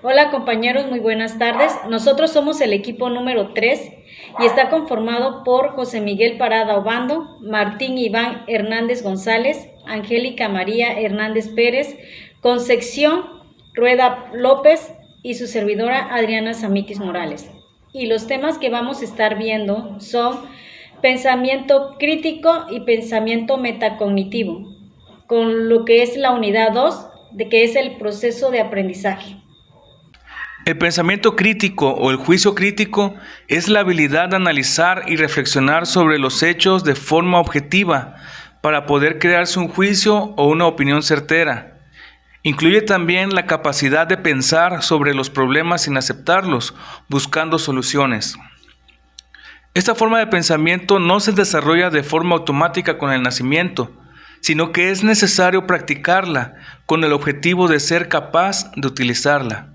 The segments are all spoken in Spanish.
Hola compañeros, muy buenas tardes. Nosotros somos el equipo número 3 y está conformado por José Miguel Parada Obando, Martín Iván Hernández González, Angélica María Hernández Pérez, Concepción Rueda López y su servidora Adriana Samiquis Morales. Y los temas que vamos a estar viendo son pensamiento crítico y pensamiento metacognitivo, con lo que es la unidad 2, de que es el proceso de aprendizaje. El pensamiento crítico o el juicio crítico es la habilidad de analizar y reflexionar sobre los hechos de forma objetiva para poder crearse un juicio o una opinión certera. Incluye también la capacidad de pensar sobre los problemas sin aceptarlos, buscando soluciones. Esta forma de pensamiento no se desarrolla de forma automática con el nacimiento, sino que es necesario practicarla con el objetivo de ser capaz de utilizarla.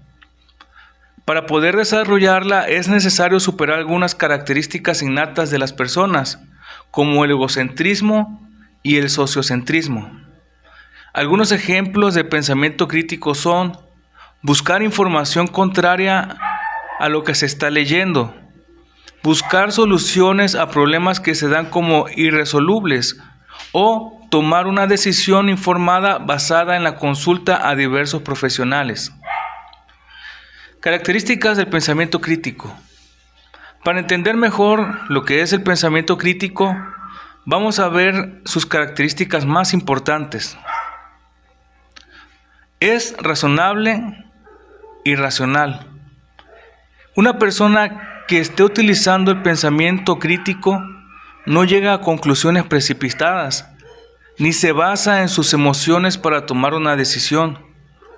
Para poder desarrollarla es necesario superar algunas características innatas de las personas, como el egocentrismo y el sociocentrismo. Algunos ejemplos de pensamiento crítico son buscar información contraria a lo que se está leyendo, buscar soluciones a problemas que se dan como irresolubles o tomar una decisión informada basada en la consulta a diversos profesionales. Características del pensamiento crítico. Para entender mejor lo que es el pensamiento crítico, vamos a ver sus características más importantes. Es razonable y racional. Una persona que esté utilizando el pensamiento crítico no llega a conclusiones precipitadas, ni se basa en sus emociones para tomar una decisión.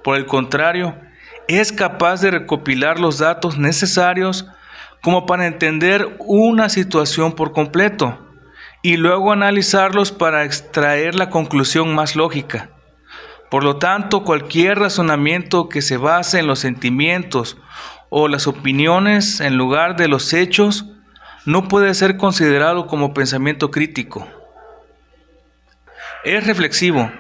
Por el contrario, es capaz de recopilar los datos necesarios como para entender una situación por completo y luego analizarlos para extraer la conclusión más lógica. Por lo tanto, cualquier razonamiento que se base en los sentimientos o las opiniones en lugar de los hechos no puede ser considerado como pensamiento crítico. Es reflexivo.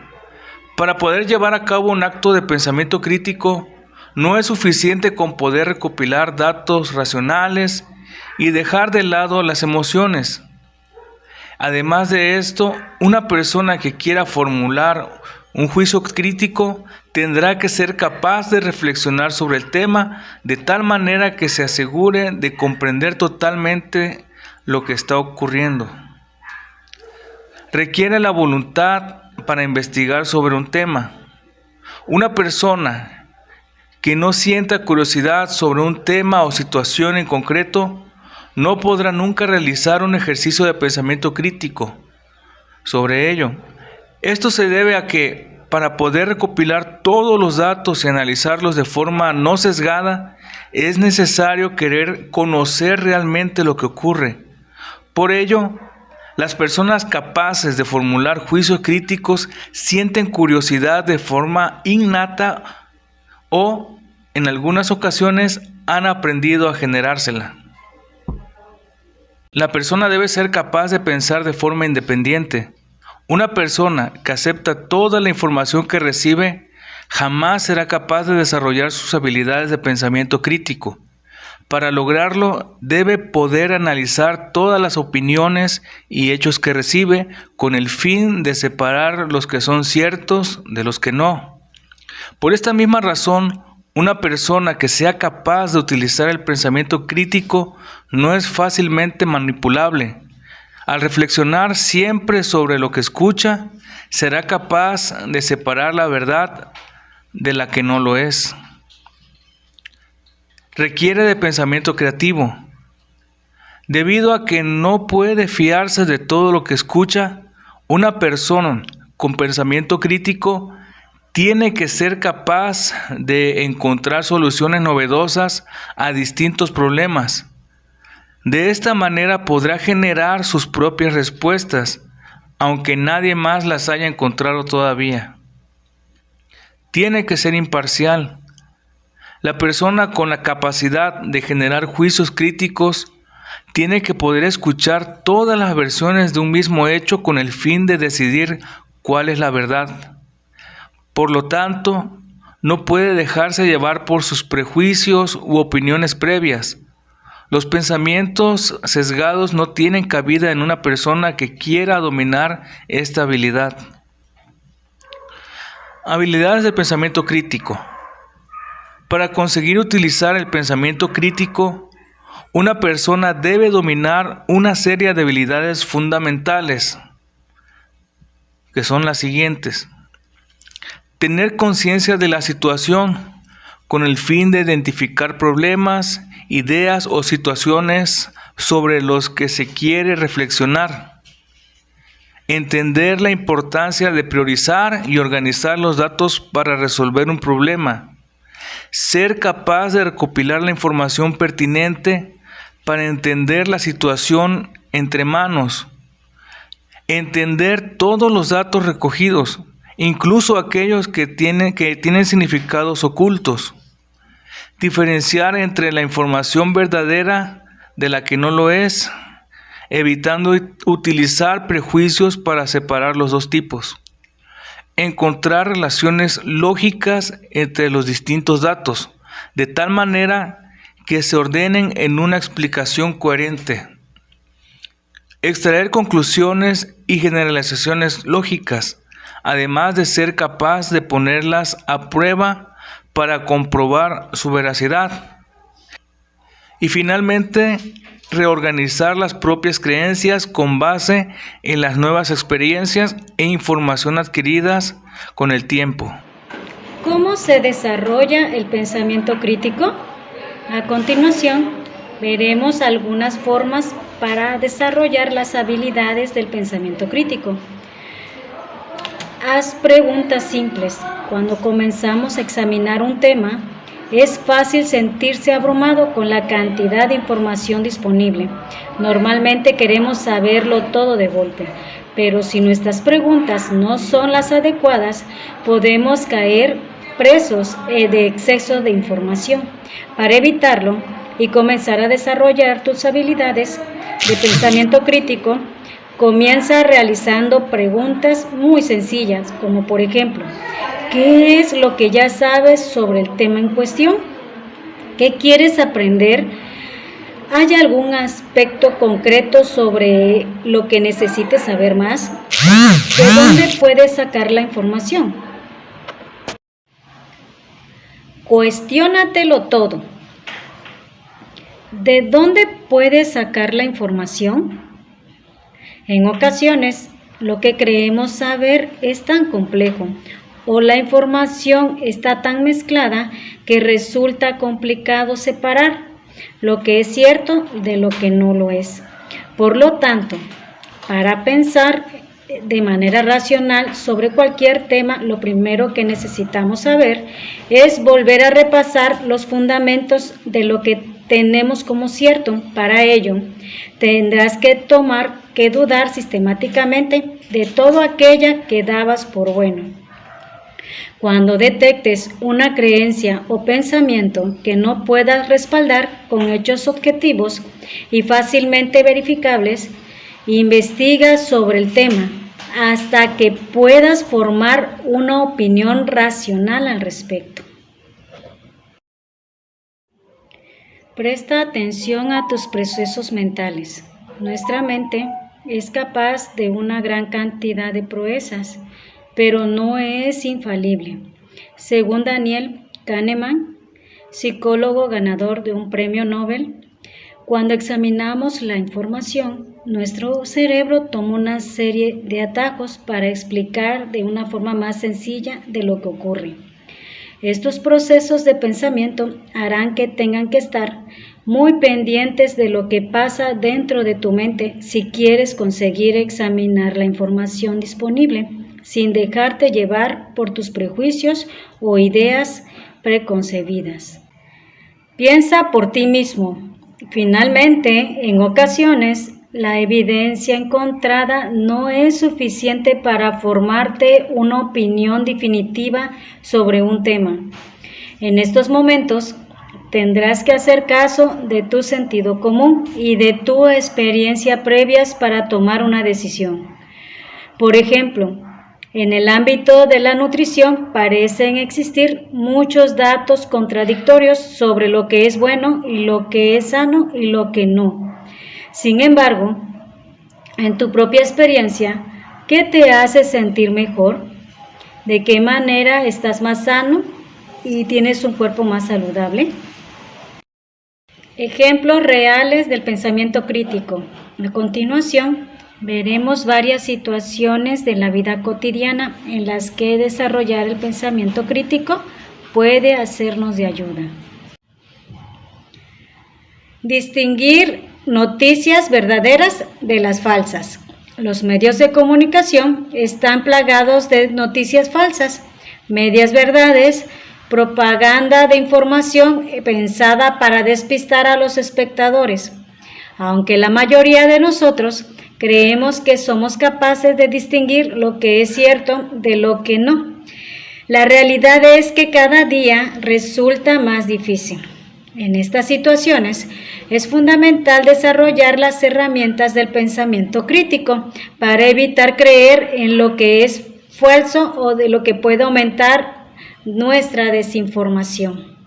Para poder llevar a cabo un acto de pensamiento crítico, no es suficiente con poder recopilar datos racionales y dejar de lado las emociones. Además de esto, una persona que quiera formular un juicio crítico tendrá que ser capaz de reflexionar sobre el tema de tal manera que se asegure de comprender totalmente lo que está ocurriendo. Requiere la voluntad para investigar sobre un tema. Una persona que no sienta curiosidad sobre un tema o situación en concreto, no podrá nunca realizar un ejercicio de pensamiento crítico sobre ello. Esto se debe a que, para poder recopilar todos los datos y analizarlos de forma no sesgada, es necesario querer conocer realmente lo que ocurre. Por ello, las personas capaces de formular juicios críticos sienten curiosidad de forma innata o, en algunas ocasiones, han aprendido a generársela. La persona debe ser capaz de pensar de forma independiente. Una persona que acepta toda la información que recibe jamás será capaz de desarrollar sus habilidades de pensamiento crítico. Para lograrlo, debe poder analizar todas las opiniones y hechos que recibe con el fin de separar los que son ciertos de los que no. Por esta misma razón, una persona que sea capaz de utilizar el pensamiento crítico no es fácilmente manipulable. Al reflexionar siempre sobre lo que escucha, será capaz de separar la verdad de la que no lo es. Requiere de pensamiento creativo. Debido a que no puede fiarse de todo lo que escucha, una persona con pensamiento crítico tiene que ser capaz de encontrar soluciones novedosas a distintos problemas. De esta manera podrá generar sus propias respuestas, aunque nadie más las haya encontrado todavía. Tiene que ser imparcial. La persona con la capacidad de generar juicios críticos tiene que poder escuchar todas las versiones de un mismo hecho con el fin de decidir cuál es la verdad. Por lo tanto, no puede dejarse llevar por sus prejuicios u opiniones previas. Los pensamientos sesgados no tienen cabida en una persona que quiera dominar esta habilidad. Habilidades del pensamiento crítico. Para conseguir utilizar el pensamiento crítico, una persona debe dominar una serie de habilidades fundamentales, que son las siguientes. Tener conciencia de la situación con el fin de identificar problemas, ideas o situaciones sobre los que se quiere reflexionar. Entender la importancia de priorizar y organizar los datos para resolver un problema. Ser capaz de recopilar la información pertinente para entender la situación entre manos. Entender todos los datos recogidos, incluso aquellos que tienen significados ocultos. Diferenciar entre la información verdadera de la que no lo es, evitando utilizar prejuicios para separar los dos tipos. Encontrar relaciones lógicas entre los distintos datos, de tal manera que se ordenen en una explicación coherente. Extraer conclusiones y generalizaciones lógicas, además de ser capaz de ponerlas a prueba para comprobar su veracidad. Y finalmente, reorganizar las propias creencias con base en las nuevas experiencias e información adquiridas con el tiempo. ¿Cómo se desarrolla el pensamiento crítico? A continuación, veremos algunas formas para desarrollar las habilidades del pensamiento crítico. Haz preguntas simples. Cuando comenzamos a examinar un tema, es fácil sentirse abrumado con la cantidad de información disponible. Normalmente queremos saberlo todo de golpe, pero si nuestras preguntas no son las adecuadas, podemos caer presos de exceso de información. Para evitarlo y comenzar a desarrollar tus habilidades de pensamiento crítico, comienza realizando preguntas muy sencillas, como por ejemplo, ¿qué es lo que ya sabes sobre el tema en cuestión? ¿Qué quieres aprender? ¿Hay algún aspecto concreto sobre lo que necesites saber más? ¿De dónde puedes sacar la información? Cuestiónatelo todo. ¿De dónde puedes sacar la información? En ocasiones, lo que creemos saber es tan complejo o la información está tan mezclada que resulta complicado separar lo que es cierto de lo que no lo es. Por lo tanto, para pensar de manera racional sobre cualquier tema, lo primero que necesitamos saber es volver a repasar los fundamentos de lo que tenemos como cierto. Para ello, tendrás que dudar sistemáticamente de todo aquello que dabas por bueno. Cuando detectes una creencia o pensamiento que no puedas respaldar con hechos objetivos y fácilmente verificables, investiga sobre el tema hasta que puedas formar una opinión racional al respecto. Presta atención a tus procesos mentales. Nuestra mente es capaz de una gran cantidad de proezas, pero no es infalible. Según Daniel Kahneman, psicólogo ganador de un premio Nobel, cuando examinamos la información, nuestro cerebro toma una serie de atajos para explicar de una forma más sencilla de lo que ocurre. Estos procesos de pensamiento harán que tengan que estar muy pendientes de lo que pasa dentro de tu mente si quieres conseguir examinar la información disponible sin dejarte llevar por tus prejuicios o ideas preconcebidas. Piensa por ti mismo. Finalmente, en ocasiones, la evidencia encontrada no es suficiente para formarte una opinión definitiva sobre un tema. En estos momentos, tendrás que hacer caso de tu sentido común y de tu experiencia previas para tomar una decisión. Por ejemplo, En el ámbito de la nutrición parecen existir muchos datos contradictorios sobre lo que es bueno y lo que es sano y lo que no. Sin embargo, en tu propia experiencia, ¿qué te hace sentir mejor? ¿De qué manera estás más sano y tienes un cuerpo más saludable? Ejemplos reales del pensamiento crítico. A continuación, veremos varias situaciones de la vida cotidiana en las que desarrollar el pensamiento crítico puede hacernos de ayuda. Distinguir noticias verdaderas de las falsas. Los medios de comunicación están plagados de noticias falsas, medias verdades, propaganda de información pensada para despistar a los espectadores. Aunque la mayoría de nosotros creemos que somos capaces de distinguir lo que es cierto de lo que no, la realidad es que cada día resulta más difícil. En estas situaciones es fundamental desarrollar las herramientas del pensamiento crítico para evitar creer en lo que es falso o de lo que puede aumentar nuestra desinformación.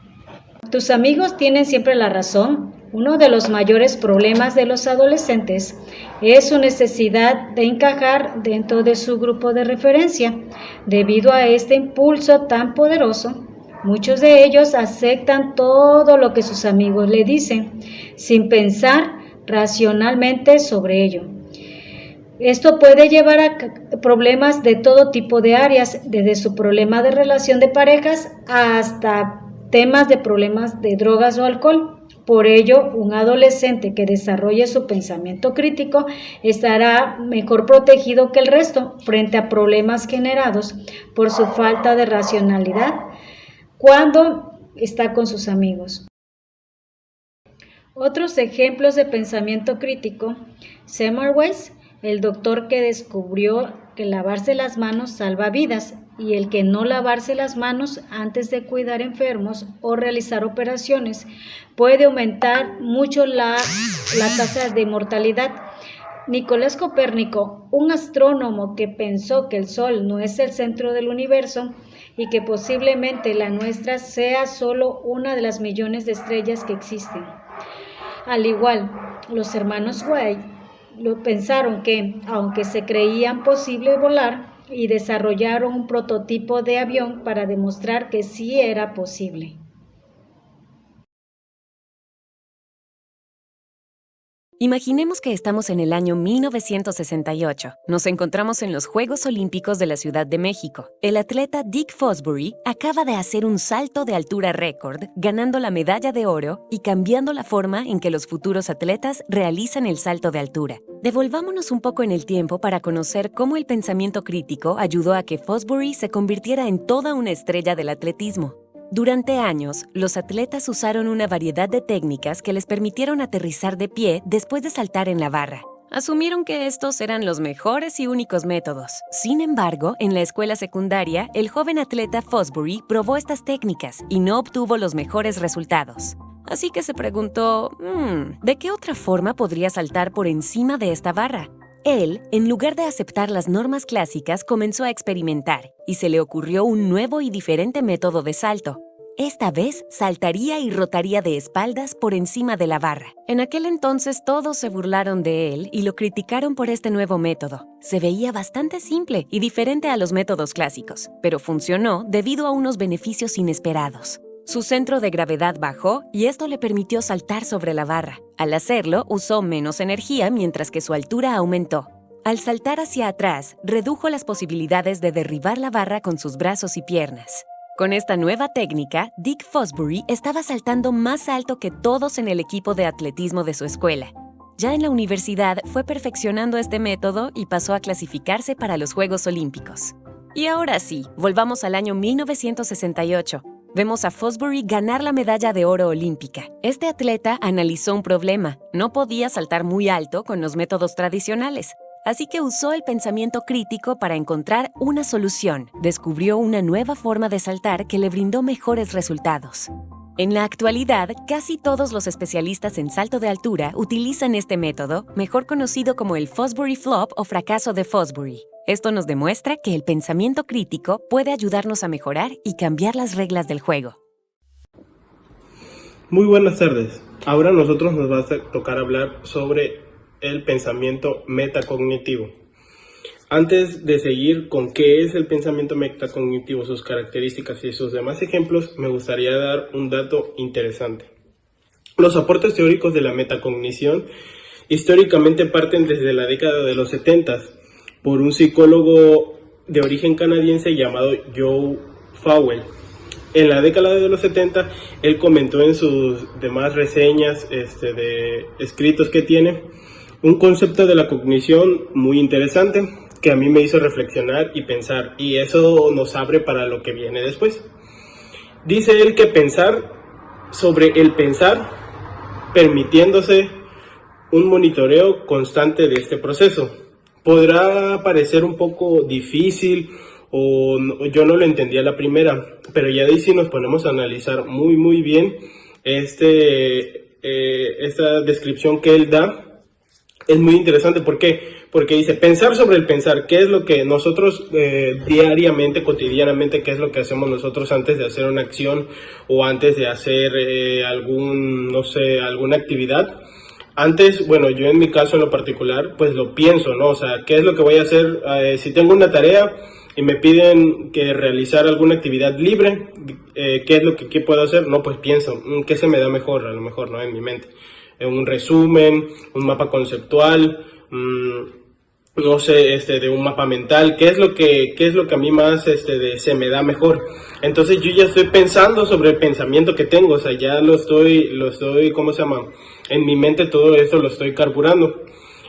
Tus amigos tienen siempre la razón. Uno de los mayores problemas de los adolescentes es su necesidad de encajar dentro de su grupo de referencia. Debido a este impulso tan poderoso, muchos de ellos aceptan todo lo que sus amigos le dicen, sin pensar racionalmente sobre ello. Esto puede llevar a problemas de todo tipo de áreas, desde su problema de relación de parejas hasta temas de problemas de drogas o alcohol. Por ello, un adolescente que desarrolle su pensamiento crítico estará mejor protegido que el resto frente a problemas generados por su falta de racionalidad cuando está con sus amigos. Otros ejemplos de pensamiento crítico: Semmelweis, el doctor que descubrió que lavarse las manos salva vidas, y el que no lavarse las manos antes de cuidar enfermos o realizar operaciones puede aumentar mucho la tasa de mortalidad. Nicolás Copérnico, un astrónomo que pensó que el Sol no es el centro del universo y que posiblemente la nuestra sea solo una de las millones de estrellas que existen. Al igual, los hermanos Wright pensaron que, aunque se creían posible volar, y desarrollaron un prototipo de avión para demostrar que sí era posible. Imaginemos que estamos en el año 1968. Nos encontramos en los Juegos Olímpicos de la Ciudad de México. El atleta Dick Fosbury acaba de hacer un salto de altura récord, ganando la medalla de oro y cambiando la forma en que los futuros atletas realizan el salto de altura. Devolvámonos un poco en el tiempo para conocer cómo el pensamiento crítico ayudó a que Fosbury se convirtiera en toda una estrella del atletismo. Durante años, los atletas usaron una variedad de técnicas que les permitieron aterrizar de pie después de saltar en la barra. Asumieron que estos eran los mejores y únicos métodos. Sin embargo, en la escuela secundaria, el joven atleta Fosbury probó estas técnicas y no obtuvo los mejores resultados. Así que se preguntó, ¿de qué otra forma podría saltar por encima de esta barra? Él, en lugar de aceptar las normas clásicas, comenzó a experimentar y se le ocurrió un nuevo y diferente método de salto. Esta vez saltaría y rotaría de espaldas por encima de la barra. En aquel entonces todos se burlaron de él y lo criticaron por este nuevo método. Se veía bastante simple y diferente a los métodos clásicos, pero funcionó debido a unos beneficios inesperados. Su centro de gravedad bajó y esto le permitió saltar sobre la barra. Al hacerlo, usó menos energía mientras que su altura aumentó. Al saltar hacia atrás, redujo las posibilidades de derribar la barra con sus brazos y piernas. Con esta nueva técnica, Dick Fosbury estaba saltando más alto que todos en el equipo de atletismo de su escuela. Ya en la universidad fue perfeccionando este método y pasó a clasificarse para los Juegos Olímpicos. Y ahora sí, volvamos al año 1968. Vemos a Fosbury ganar la medalla de oro olímpica. Este atleta analizó un problema. No podía saltar muy alto con los métodos tradicionales. Así que usó el pensamiento crítico para encontrar una solución. Descubrió una nueva forma de saltar que le brindó mejores resultados. En la actualidad, casi todos los especialistas en salto de altura utilizan este método, mejor conocido como el Fosbury Flop o fracaso de Fosbury. Esto nos demuestra que el pensamiento crítico puede ayudarnos a mejorar y cambiar las reglas del juego. Muy buenas tardes. Ahora a nosotros nos va a tocar hablar sobre el pensamiento metacognitivo. Antes de seguir con qué es el pensamiento metacognitivo, sus características y sus demás ejemplos, me gustaría dar un dato interesante. Los aportes teóricos de la metacognición históricamente parten desde la década de los 70 por un psicólogo de origen canadiense llamado Joe Fowell. En la década de los 70, él comentó en sus demás reseñas de escritos que tiene un concepto de la cognición muy interesante que a mí me hizo reflexionar y pensar, y eso nos abre para lo que viene después. Dice él que pensar sobre el pensar, permitiéndose un monitoreo constante de este proceso. Podrá parecer un poco difícil o yo no lo entendía a la primera, pero ya de ahí si nos ponemos a analizar muy bien esta descripción que él da, es muy interesante. ¿Por qué? Porque dice pensar sobre el pensar, qué es lo que nosotros diariamente, cotidianamente, qué es lo que hacemos nosotros antes de hacer una acción o antes de hacer alguna actividad. Antes, bueno, yo en mi caso en lo particular, pues lo pienso, ¿no? O sea, ¿qué es lo que voy a hacer? Si tengo una tarea y me piden que realizar alguna actividad libre, ¿qué es lo que puedo hacer? No, pues pienso, ¿qué se me da mejor? A lo mejor, ¿no? En mi mente. Un resumen, un mapa conceptual, no sé, de un mapa mental, ¿qué es lo que a mí más se me da mejor? Entonces yo ya estoy pensando sobre el pensamiento que tengo, o sea, ya lo estoy, ¿cómo se llama? En mi mente todo eso lo estoy carburando.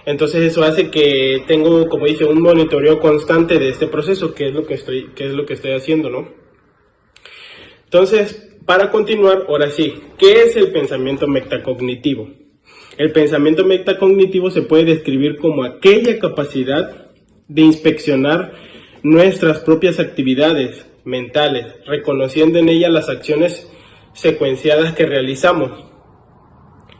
Entonces eso hace que tengo, como dice, un monitoreo constante de este proceso, qué es lo que estoy haciendo, ¿no? Entonces, para continuar, ahora sí, ¿qué es el pensamiento metacognitivo? El pensamiento metacognitivo se puede describir como aquella capacidad de inspeccionar nuestras propias actividades mentales, reconociendo en ellas las acciones secuenciadas que realizamos.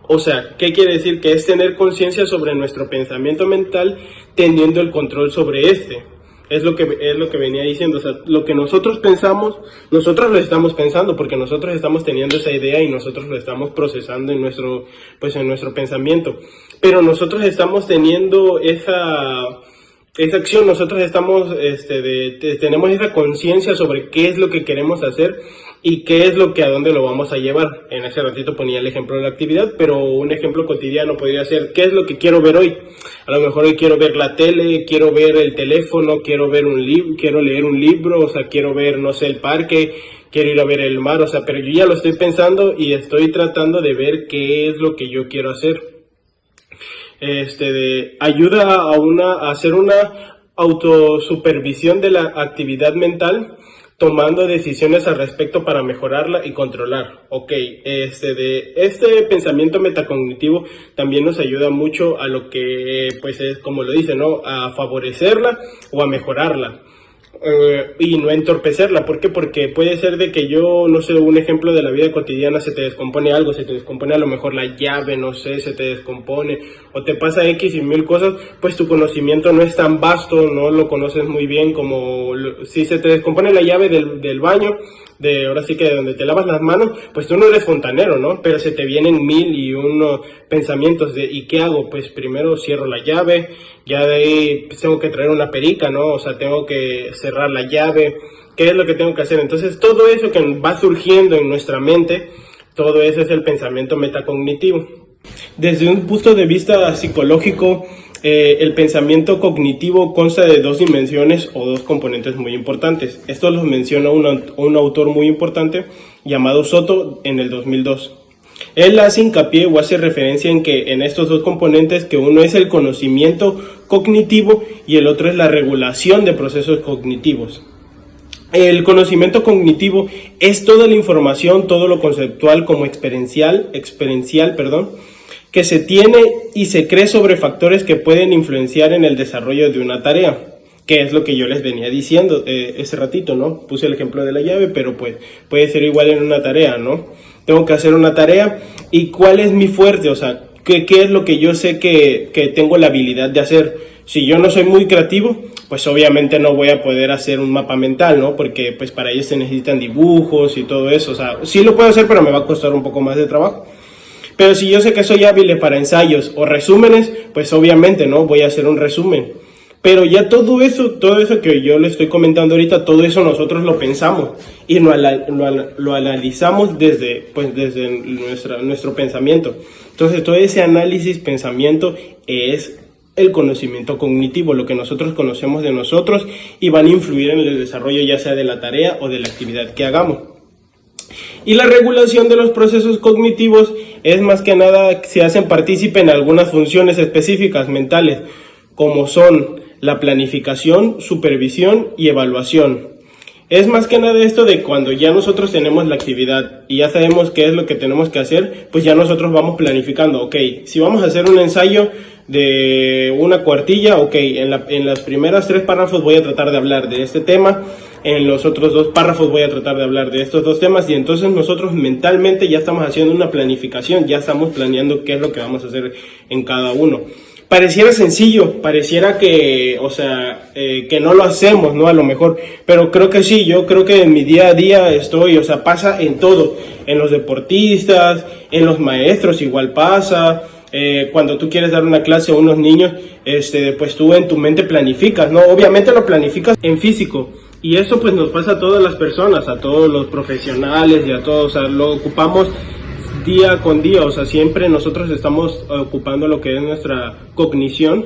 O sea, ¿qué quiere decir? Que es tener conciencia sobre nuestro pensamiento mental, teniendo el control sobre este. Es lo que venía diciendo, o sea, lo que nosotros pensamos, nosotros lo estamos pensando porque nosotros estamos teniendo esa idea y nosotros lo estamos procesando en nuestro pensamiento. Pero nosotros estamos teniendo esa acción, nosotros estamos, tenemos esa conciencia sobre qué es lo que queremos hacer y qué es a dónde lo vamos a llevar. En ese ratito ponía el ejemplo de la actividad, pero un ejemplo cotidiano podría ser, ¿qué es lo que quiero ver hoy? A lo mejor hoy quiero ver la tele, quiero ver el teléfono, quiero leer un libro, o sea, quiero ver, no sé, el parque, quiero ir a ver el mar, o sea, pero yo ya lo estoy pensando y estoy tratando de ver qué es lo que yo quiero hacer. Ayuda a hacer una autosupervisión de la actividad mental, tomando decisiones al respecto para mejorarla y controlar. Ok, este pensamiento metacognitivo también nos ayuda mucho a lo que, pues es como lo dice, ¿no? A favorecerla o a mejorarla. Y no entorpecerla. ¿Por qué? Porque puede ser de que yo, no sé, un ejemplo de la vida cotidiana, se te descompone algo, se te descompone a lo mejor la llave, no sé, se te descompone, o te pasa X y mil cosas, pues tu conocimiento no es tan vasto, no lo conoces muy bien como, si se te descompone la llave del baño, ahora sí que de donde te lavas las manos, pues tú no eres fontanero, ¿no? Pero se te vienen 1001 pensamientos de, ¿y qué hago? Pues primero cierro la llave, ya de ahí pues tengo que traer una perica, ¿no? O sea, tengo que cerrar la llave, ¿qué es lo que tengo que hacer? Entonces, todo eso que va surgiendo en nuestra mente, todo eso es el pensamiento metacognitivo. Desde un punto de vista psicológico, el pensamiento cognitivo consta de dos dimensiones o dos componentes muy importantes. Esto lo menciona un autor muy importante llamado Soto en el 2002. Él hace hincapié o hace referencia en estos dos componentes, que uno es el conocimiento cognitivo y el otro es la regulación de procesos cognitivos. El conocimiento cognitivo es toda la información, todo lo conceptual como experiencial, que se tiene y se cree sobre factores que pueden influenciar en el desarrollo de una tarea, que es lo que yo les venía diciendo ese ratito, ¿no? Puse el ejemplo de la llave, pero pues puede ser igual en una tarea, ¿no? tengo que hacer una tarea y cuál es mi fuerte, o sea, qué es lo que yo sé que tengo la habilidad de hacer. Si yo no soy muy creativo, pues obviamente no voy a poder hacer un mapa mental, ¿no? Porque pues para ello se necesitan dibujos y todo eso, o sea, sí lo puedo hacer, pero me va a costar un poco más de trabajo. Pero si yo sé que soy hábil para ensayos o resúmenes, pues obviamente, ¿no? Voy a hacer un resumen. Pero ya todo eso que yo le estoy comentando ahorita, todo eso nosotros lo pensamos y lo analizamos desde nuestro pensamiento. Entonces todo ese análisis, pensamiento es el conocimiento cognitivo, lo que nosotros conocemos de nosotros y van a influir en el desarrollo ya sea de la tarea o de la actividad que hagamos. Y la regulación de los procesos cognitivos es más que nada se hacen partícipe en algunas funciones específicas mentales, como son la planificación, supervisión y evaluación. Es más que nada esto de cuando ya nosotros tenemos la actividad y ya sabemos qué es lo que tenemos que hacer, pues ya nosotros vamos planificando, ok, si vamos a hacer un ensayo de una cuartilla, ok, en las primeras 3 párrafos voy a tratar de hablar de este tema, en los otros 2 párrafos voy a tratar de hablar de estos 2 temas y entonces nosotros mentalmente ya estamos haciendo una planificación, ya estamos planeando qué es lo que vamos a hacer en cada uno. Pareciera sencillo, pareciera que, o sea, que no lo hacemos, ¿no? A lo mejor, pero creo que sí, yo creo que en mi día a día pasa en todo, en los deportistas, en los maestros igual pasa, cuando tú quieres dar una clase a unos niños, pues tú en tu mente planificas, ¿no? Obviamente lo planificas en físico, y eso pues nos pasa a todas las personas, a todos los profesionales y a todos, o sea, lo ocupamos día con día, o sea, siempre nosotros estamos ocupando lo que es nuestra cognición,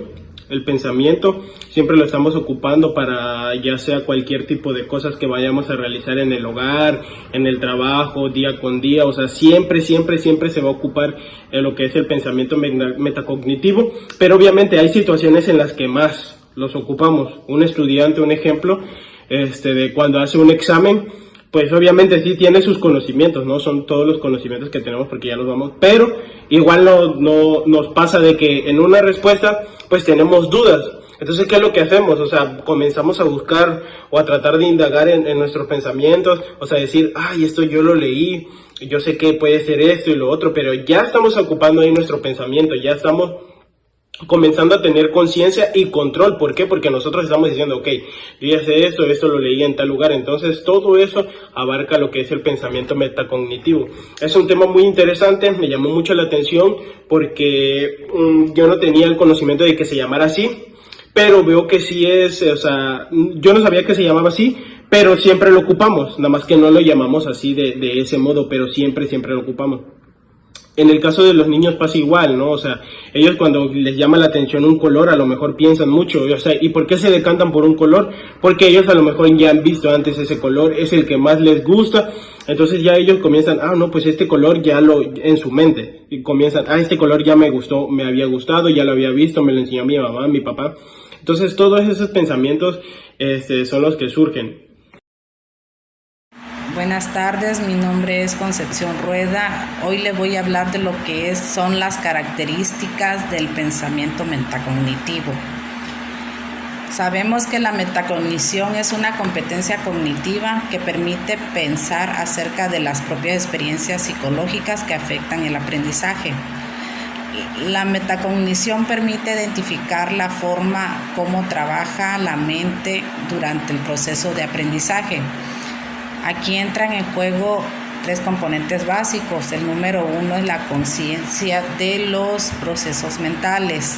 el pensamiento, siempre lo estamos ocupando para ya sea cualquier tipo de cosas que vayamos a realizar en el hogar, en el trabajo, día con día, o sea, siempre se va a ocupar lo que es el pensamiento metacognitivo, pero obviamente hay situaciones en las que más los ocupamos. Un estudiante, un ejemplo, de cuando hace un examen, pues obviamente sí tiene sus conocimientos, no son todos los conocimientos que tenemos porque ya los vamos, pero igual no nos pasa de que en una respuesta pues tenemos dudas. Entonces, ¿qué es lo que hacemos? O sea, comenzamos a buscar o a tratar de indagar en nuestros pensamientos, o sea, decir, ay, esto yo lo leí, yo sé que puede ser esto y lo otro, pero ya estamos ocupando ahí nuestro pensamiento, ya estamos comenzando a tener conciencia y control. ¿Por qué? Porque nosotros estamos diciendo, ok, yo ya sé esto lo leí en tal lugar. Entonces todo eso abarca lo que es el pensamiento metacognitivo. Es un tema muy interesante, me llamó mucho la atención porque yo no tenía el conocimiento de que se llamara así, pero veo que sí es, o sea, yo no sabía que se llamaba así, pero siempre lo ocupamos, nada más que no lo llamamos así de ese modo, pero siempre lo ocupamos. En el caso de los niños pasa igual, ¿no? O sea, ellos cuando les llama la atención un color, a lo mejor piensan mucho, o sea, ¿y por qué se decantan por un color? Porque ellos a lo mejor ya han visto antes ese color, es el que más les gusta, entonces ya ellos comienzan, no, pues este color ya en su mente, y comienzan, este color ya me gustó, me había gustado, ya lo había visto, me lo enseñó mi mamá, mi papá. Entonces todos esos pensamientos son los que surgen. Buenas tardes, mi nombre es Concepción Rueda. Hoy le voy a hablar de lo que son las características del pensamiento metacognitivo. Sabemos que la metacognición es una competencia cognitiva que permite pensar acerca de las propias experiencias psicológicas que afectan el aprendizaje. La metacognición permite identificar la forma como trabaja la mente durante el proceso de aprendizaje. Aquí entran en juego 3 componentes básicos. El número 1 es la conciencia de los procesos mentales.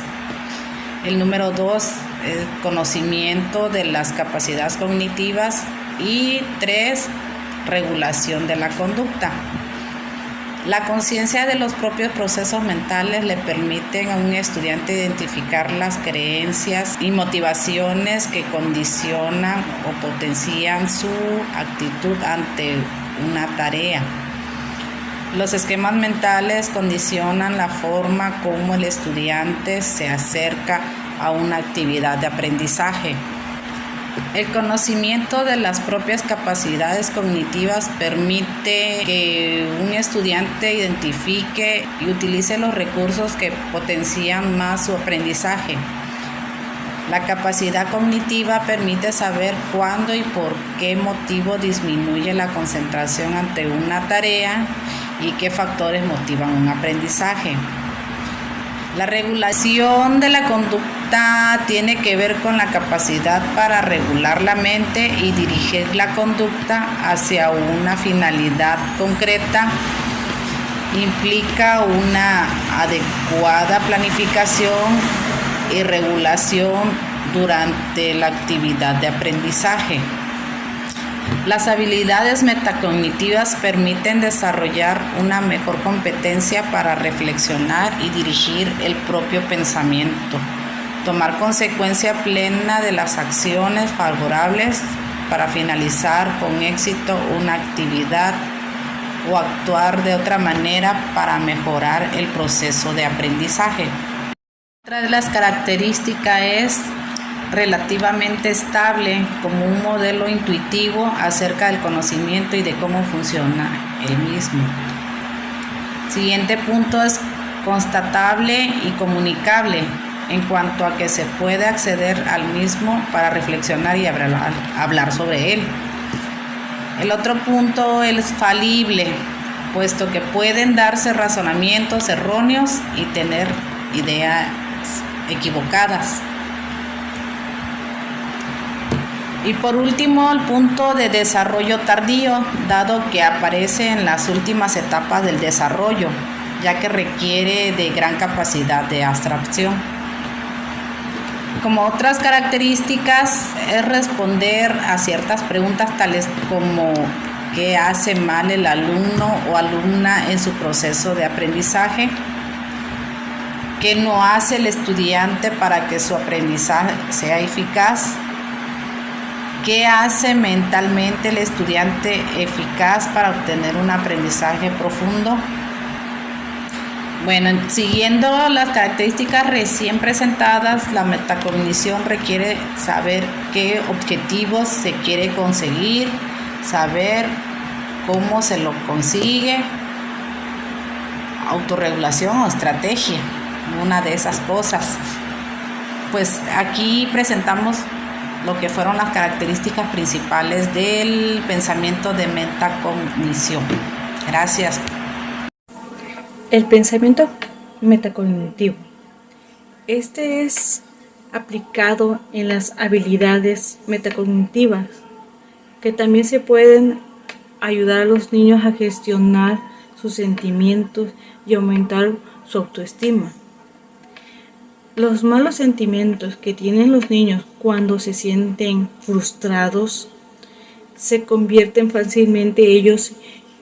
El número 2 es conocimiento de las capacidades cognitivas. Y 3, regulación de la conducta. La conciencia de los propios procesos mentales le permiten a un estudiante identificar las creencias y motivaciones que condicionan o potencian su actitud ante una tarea. Los esquemas mentales condicionan la forma como el estudiante se acerca a una actividad de aprendizaje. El conocimiento de las propias capacidades cognitivas permite que un estudiante identifique y utilice los recursos que potencian más su aprendizaje. La capacidad cognitiva permite saber cuándo y por qué motivo disminuye la concentración ante una tarea y qué factores motivan un aprendizaje. La regulación de la conducta tiene que ver con la capacidad para regular la mente y dirigir la conducta hacia una finalidad concreta. Implica una adecuada planificación y regulación durante la actividad de aprendizaje. Las habilidades metacognitivas permiten desarrollar una mejor competencia para reflexionar y dirigir el propio pensamiento, tomar consecuencia plena de las acciones favorables para finalizar con éxito una actividad o actuar de otra manera para mejorar el proceso de aprendizaje. Otra de las características es relativamente estable como un modelo intuitivo acerca del conocimiento y de cómo funciona el mismo. Siguiente punto es constatable y comunicable en cuanto a que se puede acceder al mismo para reflexionar y hablar sobre él. El otro punto es falible, puesto que pueden darse razonamientos erróneos y tener ideas equivocadas. Y por último, el punto de desarrollo tardío, dado que aparece en las últimas etapas del desarrollo, ya que requiere de gran capacidad de abstracción. Como otras características es responder a ciertas preguntas tales como qué hace mal el alumno o alumna en su proceso de aprendizaje, qué no hace el estudiante para que su aprendizaje sea eficaz, qué hace mentalmente el estudiante eficaz para obtener un aprendizaje profundo. Bueno, siguiendo las características recién presentadas, la metacognición requiere saber qué objetivos se quiere conseguir, saber cómo se lo consigue, autorregulación o estrategia, una de esas cosas. Pues aquí presentamos lo que fueron las características principales del pensamiento de metacognición. Gracias. El pensamiento metacognitivo. Este es aplicado en las habilidades metacognitivas, que también se pueden ayudar a los niños a gestionar sus sentimientos y aumentar su autoestima. Los malos sentimientos que tienen los niños cuando se sienten frustrados se convierten fácilmente ellos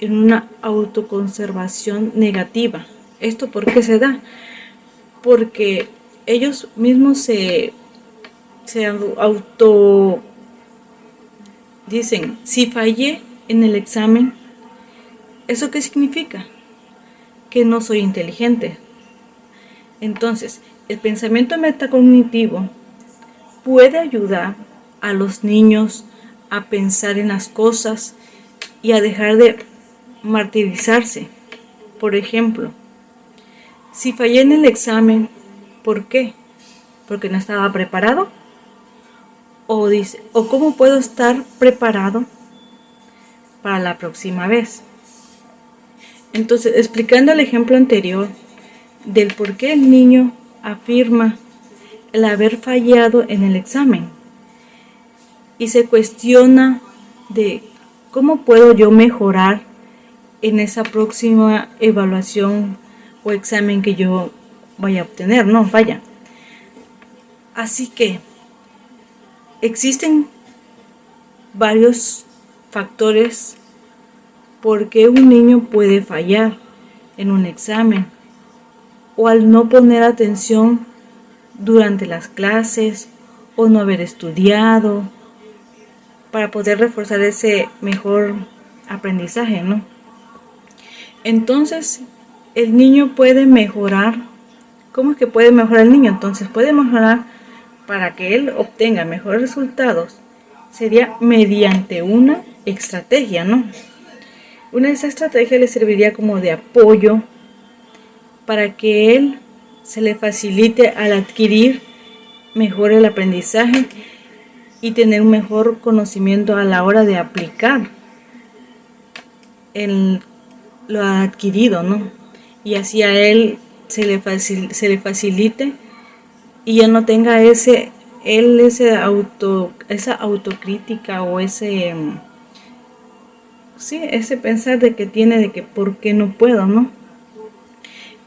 en una autoconservación negativa. ¿Esto por qué se da? Porque ellos mismos se auto dicen, si fallé en el examen, ¿eso qué significa? Que no soy inteligente. Entonces, el pensamiento metacognitivo puede ayudar a los niños a pensar en las cosas y a dejar de martirizarse. Por ejemplo, si fallé en el examen, ¿por qué? ¿Porque no estaba preparado? O ¿cómo puedo estar preparado para la próxima vez? Entonces, explicando el ejemplo anterior del por qué el niño afirma el haber fallado en el examen y se cuestiona de cómo puedo yo mejorar en esa próxima evaluación o examen que yo vaya a obtener, no, vaya. Así que existen varios factores por qué un niño puede fallar en un examen o al no poner atención durante las clases o no haber estudiado para poder reforzar ese mejor aprendizaje, ¿no? Entonces, el niño puede mejorar. ¿Cómo es que puede mejorar el niño? Entonces, puede mejorar para que él obtenga mejores resultados. Sería mediante una estrategia, ¿no? Una de esas estrategias le serviría como de apoyo para que él se le facilite al adquirir mejor el aprendizaje y tener un mejor conocimiento a la hora de aplicar lo ha adquirido, ¿no? Y así a él se le facilite y ya no tenga esa autocrítica o ese pensar de que tiene de que por qué no puedo, ¿no?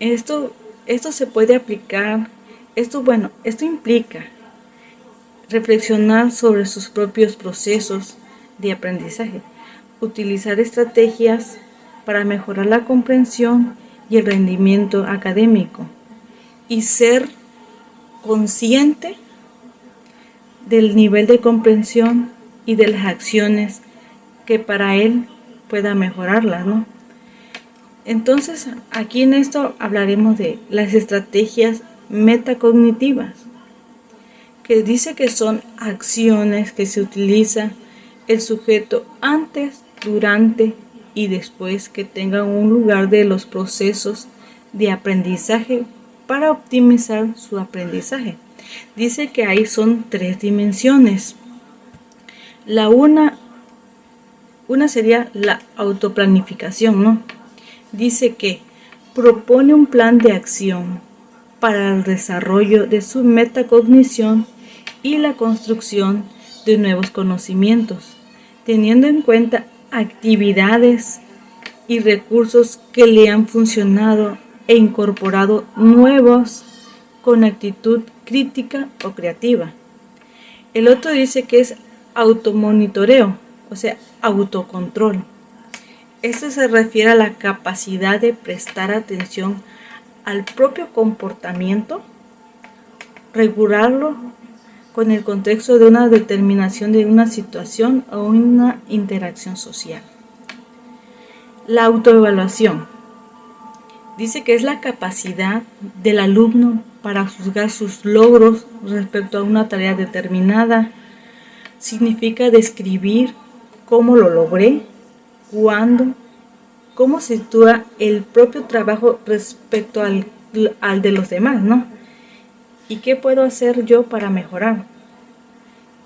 Esto se puede aplicar, esto implica reflexionar sobre sus propios procesos de aprendizaje, utilizar estrategias para mejorar la comprensión y el rendimiento académico y ser consciente del nivel de comprensión y de las acciones que para él pueda mejorarlas, ¿no? Entonces, aquí en esto hablaremos de las estrategias metacognitivas, que dice que son acciones que se utiliza el sujeto antes, durante y después que tengan un lugar de los procesos de aprendizaje para optimizar su aprendizaje. Dice que ahí son 3 dimensiones. La una sería la autoplanificación, ¿no? Dice que propone un plan de acción para el desarrollo de su metacognición y la construcción de nuevos conocimientos, teniendo en cuenta actividades y recursos que le han funcionado e incorporado nuevos con actitud crítica o creativa. El otro dice que es automonitoreo, o sea, autocontrol. Esto se refiere a la capacidad de prestar atención al propio comportamiento, regularlo con el contexto de una determinación de una situación o una interacción social. La autoevaluación dice que es la capacidad del alumno para juzgar sus logros respecto a una tarea determinada. Significa describir cómo lo logré, cuándo, cómo se sitúa el propio trabajo respecto al de los demás, ¿no? ¿Y qué puedo hacer yo para mejorar?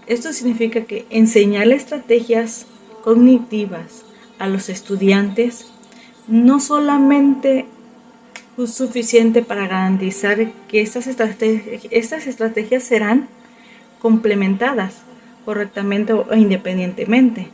Esto significa que enseñar estrategias cognitivas a los estudiantes no solamente es suficiente para garantizar que estas estrategias serán complementadas correctamente o independientemente,